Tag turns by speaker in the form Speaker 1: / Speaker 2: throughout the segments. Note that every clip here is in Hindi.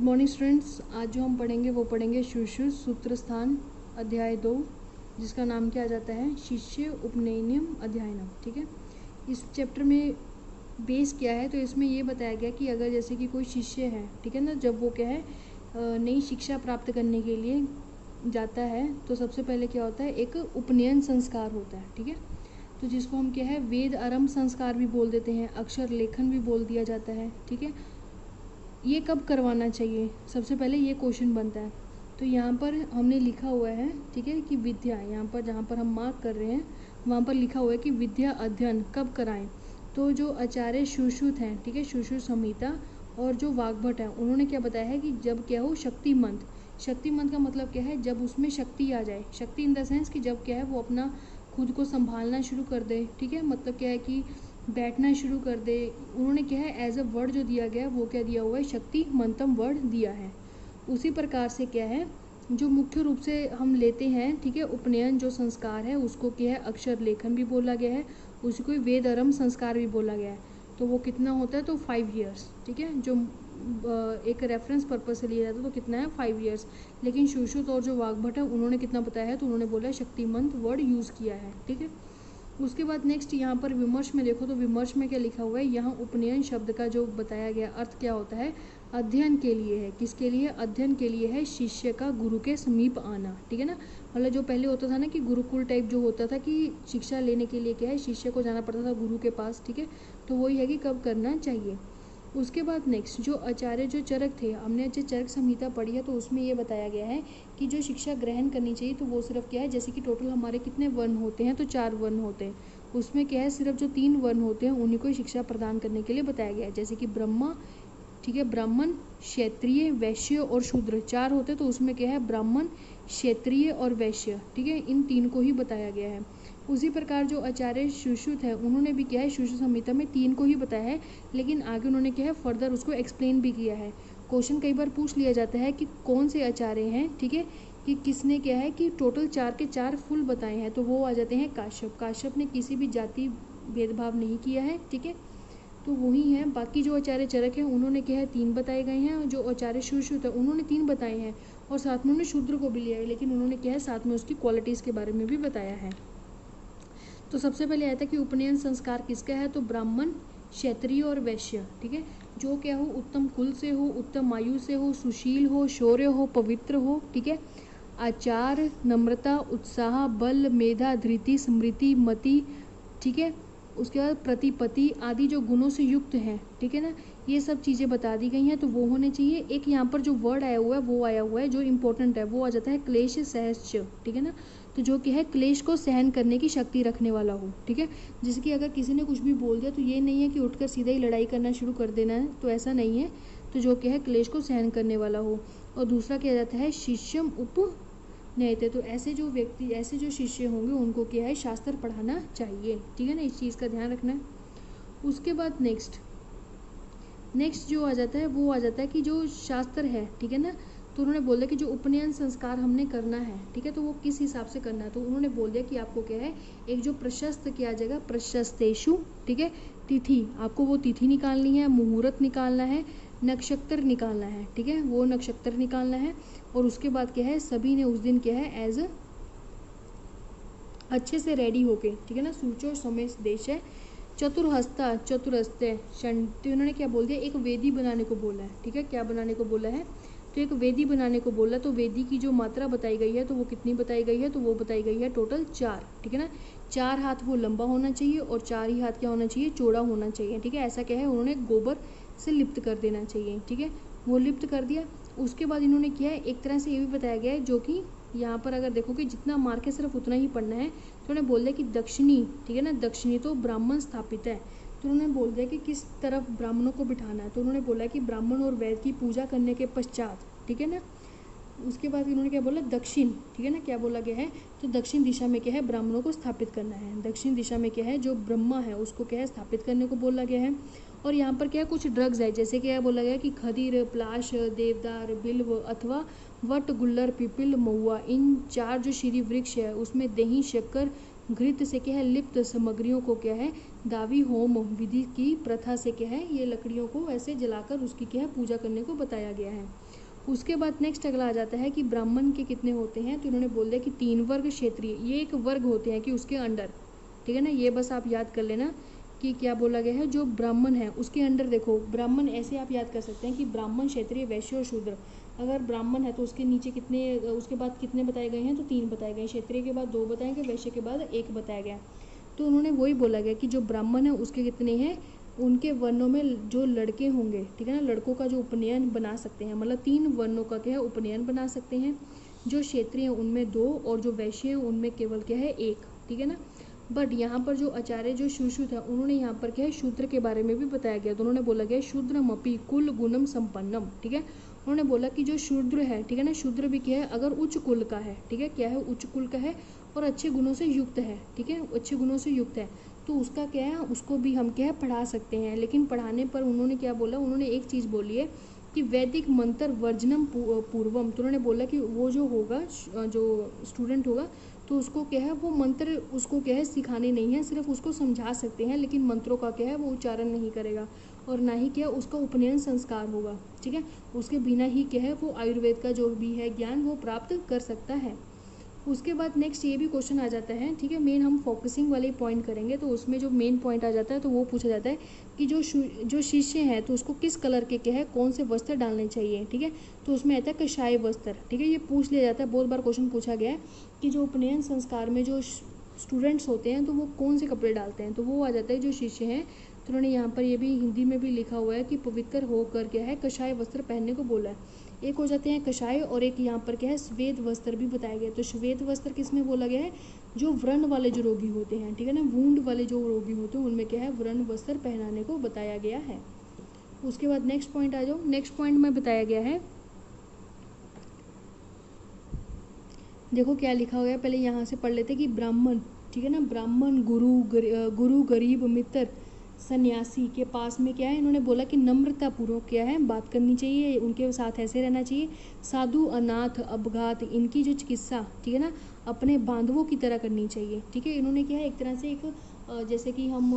Speaker 1: Morning students. आज जो हम पढ़ेंगे वो पढ़ेंगे शुश्रूष सूत्र स्थान अध्याय 2, जिसका नाम क्या आ जाता है शिष्य उपनयनम अध्ययनम। ठीक है, इस चैप्टर में बेस क्या है, तो इसमें ये बताया गया कि अगर जैसे कि कोई शिष्य है, ठीक है ना, जब वो क्या है नई शिक्षा प्राप्त करने के लिए जाता है तो सबसे पहले क्या होता है, एक उपनयन संस्कार होता है। ठीक है, तो जिसको हम क्या है वेद आरंभ संस्कार भी बोल देते हैं, अक्षर लेखन भी बोल दिया जाता है। ठीक है, ये कब करवाना चाहिए, सबसे पहले ये क्वेश्चन बनता है। तो यहाँ पर हमने लिखा हुआ है, ठीक है, कि विद्या, यहाँ पर जहाँ पर हम मार्क कर रहे हैं वहाँ पर लिखा हुआ है कि विद्या अध्ययन कब कराएं। तो जो आचार्य सुश्रुत हैं, ठीक है, सुश्रुत संहिता और जो वाग्भट है, उन्होंने क्या बताया है कि जब क्या हो शक्ति मंत्र। शक्ति मंत्र का मतलब क्या है, जब उसमें शक्ति आ जाए। शक्ति इन द सेंस कि जब क्या है वो अपना खुद को संभालना शुरू कर दे। ठीक है, मतलब क्या है कि बैठना शुरू कर दे। उन्होंने क्या है एज अ वर्ड जो दिया गया है वो क्या दिया हुआ है, शक्ति मंत्रम वर्ड दिया है। उसी प्रकार से क्या है जो मुख्य रूप से हम लेते हैं, ठीक है, उपनयन जो संस्कार है उसको क्या है अक्षर लेखन भी बोला गया है, उसी को वेद आरंभ संस्कार भी बोला गया है। तो वो कितना होता है, तो 5 ईयर्स। ठीक है, जो एक रेफरेंस पर्पज से लिया जाता है तो कितना है 5 ईयर्स। लेकिन सुश्रुत और जो वाग्भट है उन्होंने कितना बताया है, तो उन्होंने बोला शक्ति मंत्र वर्ड यूज़ किया है। ठीक है, उसके बाद नेक्स्ट यहाँ पर विमर्श में देखो, तो विमर्श में क्या लिखा हुआ है, यहाँ उपनयन शब्द का जो बताया गया अर्थ क्या होता है, अध्ययन के लिए है। किसके लिए, अध्ययन के लिए है, शिष्य का गुरु के समीप आना। ठीक है ना, मतलब जो पहले होता था ना कि गुरुकुल टाइप जो होता था कि शिक्षा लेने के लिए क्या है शिष्य को जाना पड़ता था गुरु के पास। ठीक है, तो वही है कि कब करना चाहिए। उसके बाद नेक्स्ट जो आचार्य जो चरक थे, हमने जो चरक संहिता पढ़ी है तो उसमें ये बताया गया है कि जो शिक्षा ग्रहण करनी चाहिए तो वो सिर्फ क्या है, जैसे कि टोटल हमारे कितने वर्ण होते हैं, तो 4 वर्ण होते हैं। उसमें क्या है सिर्फ जो 3 वर्ण होते हैं उन्हीं को शिक्षा प्रदान करने के लिए बताया गया है, जैसे कि ब्रह्मा, ठीक है, ब्राह्मण, क्षत्रिय, वैश्य और शूद्र 4 होते हैं। तो उसमें क्या है ब्राह्मण, क्षत्रिय और वैश्य, ठीक है, इन 3 को ही बताया गया है। उसी प्रकार जो आचार्य सुश्रुत है उन्होंने भी क्या है सुश्रुत संहिता में 3 को ही बताया है, लेकिन आगे उन्होंने क्या है फर्दर उसको एक्सप्लेन भी किया है। क्वेश्चन कई बार पूछ लिया जाता है कि कौन से आचार्य हैं, ठीक है, कि किसने क्या है कि टोटल 4 के 4 फुल बताए हैं, तो वो आ जाते हैं काश्यप। काश्यप ने किसी भी जाति भेदभाव नहीं किया है। ठीक है, तो वही है। बाकी जो आचार्य चरक हैं उन्होंने क्या है 3 बताए गए हैं, और जो आचार्य सुश्रुत है उन्होंने 3 बताए हैं, और साथ में उन्होंने शूद्र को भी लिया है, लेकिन उन्होंने क्या है साथ में उसकी क्वालिटीज़ के बारे में भी बताया है। तो सबसे पहले आया था कि उपनयन संस्कार किसका है, तो ब्राह्मण, क्षत्रिय और वैश्य। ठीक है, जो क्या हो उत्तम कुल से हो, उत्तम आयु से हो, सुशील हो, शौर्य हो, पवित्र हो। ठीक है, आचार, नम्रता, उत्साह, बल, मेधा, धृति, स्मृति, मति, ठीक है, उसके बाद प्रतिपत्ति आदि जो गुणों से युक्त हैं। ठीक है ना, ये सब चीज़ें बता दी गई हैं, तो वो होने चाहिए। एक यहाँ पर जो वर्ड आया हुआ है वो आया हुआ है जो इम्पोर्टेंट है, वो आ जाता है क्लेश सहज। ठीक है ना, तो जो कि है क्लेश को सहन करने की शक्ति रखने वाला हो। ठीक है, जैसे कि अगर किसी ने कुछ भी बोल दिया तो ये नहीं है कि उठकर सीधा ही लड़ाई करना शुरू कर देना है, तो ऐसा नहीं है। तो जो कि है क्लेश को सहन करने वाला हो। और दूसरा क्या जाता है शिष्यम उप नहीं थे, तो ऐसे जो व्यक्ति, ऐसे जो शिष्य होंगे उनको क्या है शास्त्र पढ़ाना चाहिए। ठीक है ना, इस चीज़ का ध्यान रखना है। उसके बाद नेक्स्ट जो आ जाता है वो आ जाता है कि जो शास्त्र है, ठीक है ना, तो उन्होंने बोला कि जो उपनयन संस्कार हमने करना है, ठीक है, तो वो किस हिसाब से करना है, तो उन्होंने बोल दिया कि आपको क्या है एक जो प्रशस्त किया जाएगा, प्रशस्तेषु, ठीक है, तिथि, आपको वो तिथि निकालनी है, मुहूर्त निकालना है, नक्षत्र निकालना है। ठीक है, वो नक्षत्र निकालना है, और उसके बाद क्या है सभी ने उस दिन क्या है एज अच्छे से रेडी होके, ठीक है ना, सूचो समय देश है, चतुर्हस्ता, चतुरस्ते, तो उन्होंने क्या बोल दिया, एक वेदी बनाने को बोला है। ठीक है, क्या बनाने को बोला है, तो एक वेदी बनाने को बोला। तो वेदी की जो मात्रा बताई गई है तो वो कितनी बताई गई है, तो वो बताई गई है टोटल 4। ठीक है ना, 4 हाथ वो लंबा होना चाहिए और 4 ही हाथ क्या होना चाहिए, चौड़ा होना चाहिए। ठीक है, ऐसा क्या है उन्होंने गोबर से लिप्त कर देना चाहिए। ठीक है, वो लिप्त कर दिया। उसके बाद इन्होंने किया है एक तरह से ये भी बताया गया है, जो कि यहाँ पर अगर देखो कि जितना मार्क है सिर्फ उतना ही पढ़ना है। तो उन्होंने बोल दिया कि दक्षिणी, ठीक है ना, दक्षिणी तो ब्राह्मण स्थापित है, तो उन्होंने बोल दिया कि किस तरफ ब्राह्मणों को बिठाना है, तो उन्होंने बोला कि ब्राह्मण और वैद की पूजा करने के पश्चात। ठीक है ना, उसके बाद इन्होंने क्या बोला, दक्षिण, ठीक है ना, क्या बोला गया है, तो दक्षिण दिशा में क्या है ब्राह्मणों को स्थापित करना है। दक्षिण दिशा में क्या है जो ब्रह्मा है उसको क्या है स्थापित करने को बोला गया है। और यहाँ पर क्या है कुछ ड्रग्स है, जैसे क्या बोला गया कि खदीर, प्लाश, देवदार, बिल्व अथवा वट, गुल्लर, पिपिल, महुआ, इन 4 जो श्री वृक्ष है उसमें दही, शक्कर, घृत से क्या है लिप्त सामग्रियों को क्या है दावी होम विधि की प्रथा से क्या है ये लकड़ियों को ऐसे जलाकर उसकी क्या है पूजा करने को बताया गया है। उसके बाद नेक्स्ट अगला आ जाता है कि ब्राह्मण के कितने होते हैं, तो इन्होंने बोल दिया कि 3 वर्ग क्षेत्रीय, ये एक वर्ग होते हैं कि उसके अंडर, ठीक है ना, ये बस आप याद कर लेना कि क्या बोला गया है, जो ब्राह्मण है उसके अंडर। देखो ब्राह्मण ऐसे आप याद कर सकते हैं कि ब्राह्मण, क्षत्रिय, वैश्य और शूद्र। अगर ब्राह्मण है तो उसके नीचे कितने, उसके बाद कितने बताए गए हैं, तो 3 बताए गए, क्षत्रिय के बाद 2 बताए गए, वैश्य के बाद 1 बताया गया। तो उन्होंने वही बोला गया कि जो ब्राह्मण है उसके कितने हैं, उनके वर्णों में जो लड़के होंगे, ठीक है ना, लड़कों का जो उपनयन बना सकते हैं, मतलब 3 वर्णों का क्या है, उपनयन बना सकते हैं। जो क्षेत्रीय हैं उनमें 2 और जो वैश्य हैं उनमें केवल क्या है 1, ठीक है ना। बट यहाँ पर जो आचार्य जो सुश्रुत है उन्होंने यहाँ पर क्या है शूद्र के बारे में भी बताया गया। तो उन्होंने बोला गया शूद्रमपि कुल गुणम संपन्नम, ठीक है। उन्होंने बोला कि जो शूद्र है, ठीक है ना, शूद्र भी क्या है, अगर उच्च कुल का है, ठीक है, क्या है, उच्च कुल का है और अच्छे गुणों से युक्त है, ठीक है, अच्छे गुणों से युक्त है, तो उसका क्या है, उसको भी हम क्या है पढ़ा सकते हैं। लेकिन पढ़ाने पर उन्होंने क्या बोला, उन्होंने एक चीज़ बोली है कि वैदिक मंत्र वर्जनम पूर्वम। तो उन्होंने बोला कि वो जो होगा, जो स्टूडेंट होगा, तो उसको क्या है, वो मंत्र उसको क्या है सिखाने नहीं है, सिर्फ उसको समझा सकते हैं, लेकिन मंत्रों का क्या है वो उच्चारण नहीं करेगा, और ना ही क्या उसका उपनयन संस्कार होगा, ठीक है। उसके बिना ही क्या है वो आयुर्वेद का जो भी है ज्ञान वो प्राप्त कर सकता है। उसके बाद नेक्स्ट ये भी क्वेश्चन आ जाता है, ठीक है, मेन हम फोकसिंग वाले पॉइंट करेंगे, तो उसमें जो मेन पॉइंट आ जाता है तो वो पूछा जाता है कि जो शिष्य है तो उसको किस कलर के क्या है, कौन से वस्त्र डालने चाहिए, ठीक है। तो उसमें आता है कषाय वस्त्र, ठीक है, ये पूछ लिया जाता है, बहुत बार क्वेश्चन पूछा गया है कि जो उपनयन संस्कार में जो स्टूडेंट्स होते हैं तो वो कौन से कपड़े डालते हैं, तो वो आ जाता है जो शिष्य हैं। तो उन्होंने यहाँ पर ये भी हिंदी में भी लिखा हुआ है कि पवित्र होकर क्या है कषाय वस्त्र पहनने को बोला है। एक हो जाते हैं कषाय और एक यहाँ पर क्या है श्वेत वस्त्र भी बताया गया। तो श्वेत वस्त्र किसमें बोला गया है, जो व्रण वाले जो रोगी होते हैं, ठीक है ना, वूंड वाले जो रोगी होते हैं उनमें क्या है व्रण वस्त्र पहनाने को बताया गया है। उसके बाद नेक्स्ट पॉइंट आ जाओ। नेक्स्ट पॉइंट में बताया गया है, देखो क्या लिखा हुआ है, पहले यहाँ से पढ़ लेते कि ब्राह्मण, ठीक है ना, ब्राह्मण गुरु गरीब मित्र सन्यासी के पास में क्या है, इन्होंने बोला कि नम्रता पूर्वक क्या है बात करनी चाहिए, उनके साथ ऐसे रहना चाहिए। साधु अनाथ अपघात इनकी जो चिकित्सा, ठीक है ना, अपने बांधवों की तरह करनी चाहिए, ठीक है। इन्होंने क्या है एक तरह से एक जैसे कि हम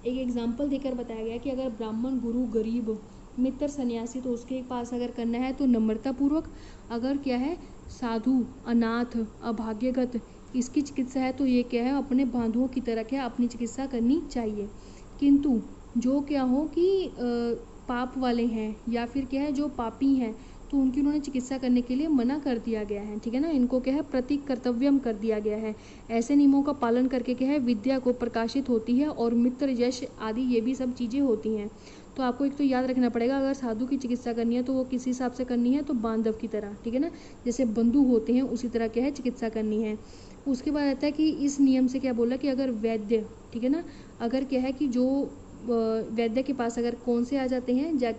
Speaker 1: एक एग्जाम्पल देकर बताया गया कि अगर ब्राह्मण गुरु गरीब मित्र सन्यासी तो उसके पास अगर करना है तो नम्रता पूर्वक, अगर क्या है साधु अनाथ अभाग्यगत इसकी चिकित्सा है तो ये क्या है अपने बांधुओं की तरह क्या अपनी चिकित्सा करनी चाहिए। किंतु जो क्या हो कि पाप वाले हैं या फिर क्या है जो पापी हैं तो उनकी उन्होंने चिकित्सा करने के लिए मना कर दिया गया है, ठीक है ना, इनको क्या है प्रति कर्तव्यम कर दिया गया है। ऐसे नियमों का पालन करके क्या है विद्या को प्रकाशित होती है और मित्र यश आदि ये भी सब चीज़ें होती हैं। तो आपको एक तो याद रखना पड़ेगा, अगर साधु की चिकित्सा करनी है तो वो किस हिसाब से करनी है, तो बांधव की तरह, ठीक है ना, जैसे बंधु होते हैं उसी तरह क्या है चिकित्सा करनी है। उसके बाद आता है कि इस नियम से क्या बोला कि अगर वैद्य, ठीक है ना, अगर क्या है कि जो वैद्य के पास अगर कौन से आ जाते हैं,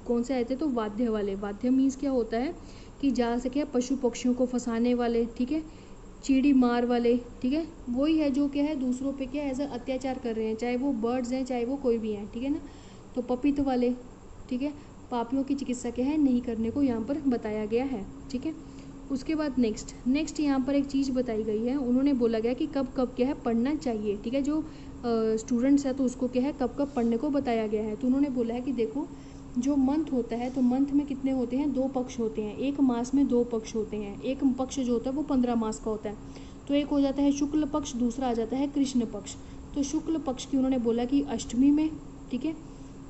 Speaker 1: कौन से आते हैं तो वाद्य वाले। वाद्य मीन्स क्या होता है कि जहाँ से क्या पशु पक्षियों को फंसाने वाले, ठीक है, चीड़ी मार वाले, ठीक है, वही है जो क्या है दूसरों पे क्या ऐसा अत्याचार कर रहे हैं, चाहे वो बर्ड्स हैं चाहे वो कोई भी हैं, ठीक है ना। तो पपित वाले, ठीक है, पापियों की चिकित्सा क्या है नहीं करने को यहाँ पर बताया गया है, ठीक है। उसके बाद नेक्स्ट यहाँ पर एक चीज़ बताई गई है, उन्होंने बोला गया कि कब कब क्या है पढ़ना चाहिए, ठीक है, जो स्टूडेंट्स है तो उसको क्या है कब कब पढ़ने को बताया गया है। तो उन्होंने बोला है कि देखो जो मंथ होता है तो मंथ में कितने होते हैं, 2 पक्ष होते हैं, एक मास में 2 पक्ष होते हैं, एक पक्ष जो होता है वो 15 मास का होता है। तो एक हो जाता है शुक्ल पक्ष, दूसरा आ जाता है कृष्ण पक्ष। तो शुक्ल पक्ष की उन्होंने बोला कि अष्टमी में, ठीक है,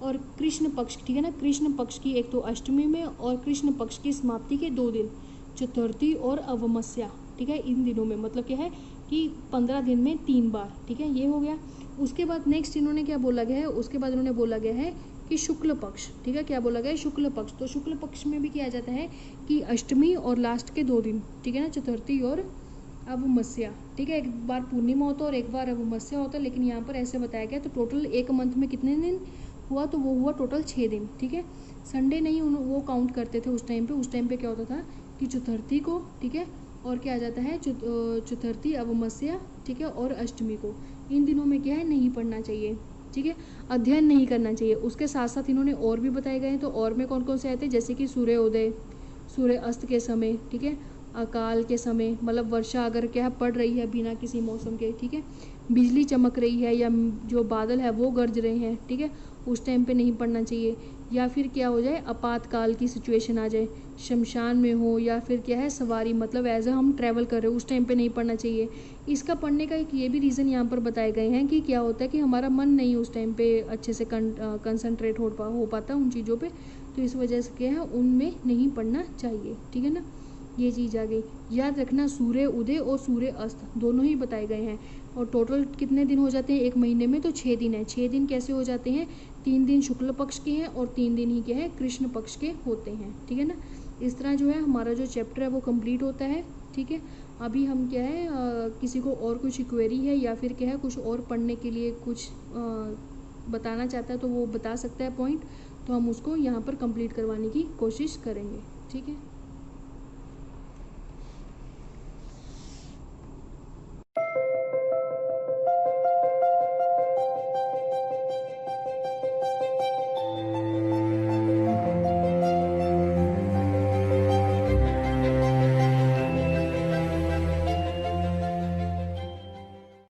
Speaker 1: और कृष्ण पक्ष, ठीक है ना, कृष्ण पक्ष की एक तो अष्टमी में और कृष्ण पक्ष की समाप्ति के 2 दिन चतुर्थी और अवमस्या, ठीक है, इन दिनों में, मतलब क्या है कि 15 दिन में 3 बार, ठीक है, ये हो गया। उसके बाद नेक्स्ट इन्होंने क्या बोला गया है, उसके बाद इन्होंने बोला गया है कि शुक्ल पक्ष, ठीक है, क्या बोला गया है शुक्ल पक्ष। तो शुक्ल पक्ष में भी किया जाता है कि अष्टमी और लास्ट के 2 दिन, ठीक है ना, चतुर्थी और अवमस्या, ठीक है, एक बार पूर्णिमा होता है और एक बार अवमस्या होता है, लेकिन यहाँ पर ऐसे बताया गया। तो टोटल एक मंथ में कितने दिन हुआ, तो वो हुआ टोटल 6 दिन, ठीक है। संडे नहीं वो काउंट करते थे उस टाइम पे क्या होता था कि चतुर्थी को, ठीक है, और क्या आ जाता है चतुर्थी अवमस्या, ठीक है, और अष्टमी को, इन दिनों में क्या है नहीं पढ़ना चाहिए, ठीक है, अध्ययन नहीं करना चाहिए। उसके साथ साथ इन्होंने और भी बताए गए हैं, तो और में कौन कौन से आते हैं, जैसे कि सूर्योदय, सूर्य अस्त के समय, ठीक है, अकाल के समय, मतलब वर्षा अगर क्या पड़ रही है बिना किसी मौसम के, ठीक है, बिजली चमक रही है या जो बादल है वो गरज रहे हैं, ठीक है, उस टाइम पे नहीं पढ़ना चाहिए। या फिर क्या हो जाए आपातकाल की सिचुएशन आ जाए, शमशान में हो, या फिर क्या है सवारी मतलब एज हम ट्रैवल कर रहे हो उस टाइम पे नहीं पढ़ना चाहिए। इसका पढ़ने का एक ये भी रीज़न यहाँ पर बताए गए हैं कि क्या होता है कि हमारा मन नहीं उस टाइम पे अच्छे से कंसंट्रेट हो पाता उन चीज़ों पे, तो इस वजह से क्या है उनमें नहीं पढ़ना चाहिए, ठीक है ना। ये चीज़ आ गई। याद रखना सूर्य उदय और सूर्य अस्त दोनों ही बताए गए हैं। और टोटल कितने दिन हो जाते हैं एक महीने में, तो 6 दिन है। 6 दिन कैसे हो जाते हैं, 3 दिन शुक्ल पक्ष के हैं और 3 दिन ही क्या है कृष्ण पक्ष के होते हैं, ठीक है ना। इस तरह जो है हमारा जो चैप्टर है वो कंप्लीट होता है, ठीक है। अभी हम क्या है किसी को और कुछ क्वेरी है या फिर क्या है कुछ और पढ़ने के लिए कुछ बताना चाहता है तो वो बता सकता है पॉइंट, तो हम उसको यहाँ पर कंप्लीट करवाने की कोशिश करेंगे, ठीक है।